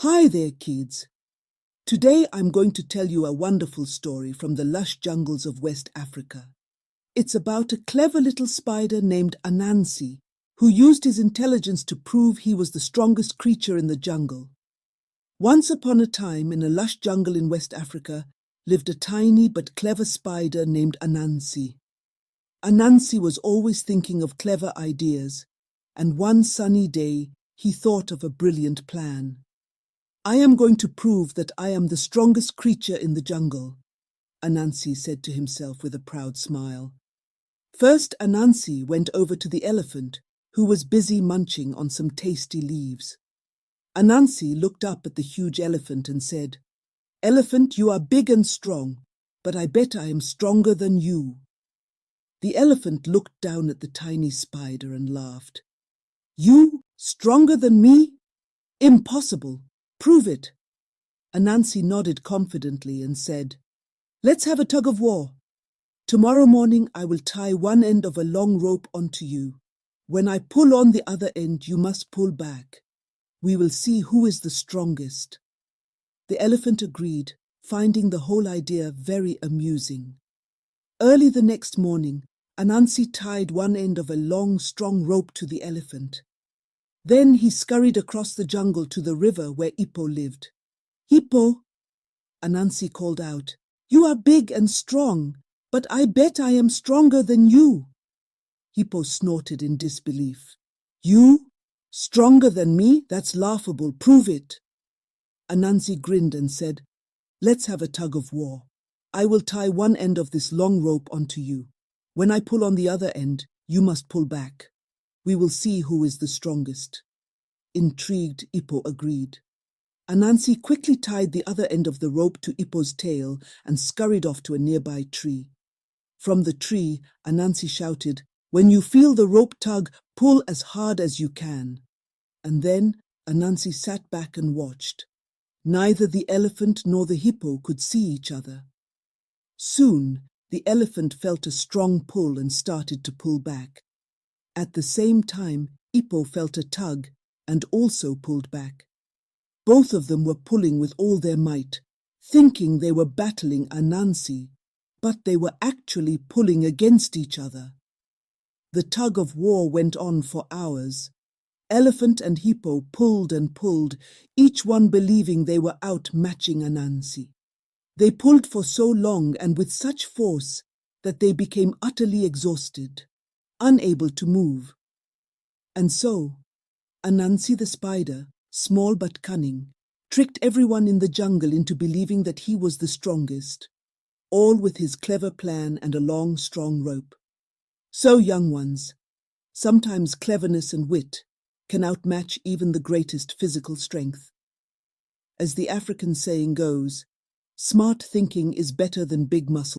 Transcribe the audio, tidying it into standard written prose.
Hi there, kids. Today I'm going to tell you a wonderful story from the lush jungles of West Africa. It's about a clever little spider named Anansi, who used his intelligence to prove he was the strongest creature in the jungle. Once upon a time, in a lush jungle in West Africa, lived a tiny but clever spider named Anansi. Anansi was always thinking of clever ideas, and one sunny day he thought of a brilliant plan. "I am going to prove that I am the strongest creature in the jungle," Anansi said to himself with a proud smile. First, Anansi went over to the elephant, who was busy munching on some tasty leaves. Anansi looked up at the huge elephant and said, "Elephant, you are big and strong, but I bet I am stronger than you." The elephant looked down at the tiny spider and laughed. "You, stronger than me? Impossible! Prove it." Anansi nodded confidently and said, "Let's have a tug of war. Tomorrow morning I will tie one end of a long rope onto you. When I pull on the other end, you must pull back. We will see who is the strongest." The elephant agreed, finding the whole idea very amusing. Early the next morning, Anansi tied one end of a long, strong rope to the elephant. Then he scurried across the jungle to the river where Hippo lived. "Hippo," Anansi called out, "you are big and strong, but I bet I am stronger than you." Hippo snorted in disbelief. "You? Stronger than me? That's laughable. Prove it." Anansi grinned and said, "Let's have a tug of war. I will tie one end of this long rope onto you. When I pull on the other end, you must pull back. We will see who is the strongest." Intrigued, Hippo agreed. Anansi quickly tied the other end of the rope to Hippo's tail and scurried off to a nearby tree. From the tree, Anansi shouted, "When you feel the rope tug, pull as hard as you can." And then Anansi sat back and watched. Neither the elephant nor the hippo could see each other. Soon, the elephant felt a strong pull and started to pull back. At the same time, Hippo felt a tug and also pulled back. Both of them were pulling with all their might, thinking they were battling Anansi, but they were actually pulling against each other. The tug of war went on for hours. Elephant and Hippo pulled and pulled, each one believing they were outmatching Anansi. They pulled for so long and with such force that they became utterly exhausted, unable to move. And so, Anansi the Spider, small but cunning, tricked everyone in the jungle into believing that he was the strongest, all with his clever plan and a long, strong rope. So, young ones, sometimes cleverness and wit can outmatch even the greatest physical strength. As the African saying goes, smart thinking is better than big muscle.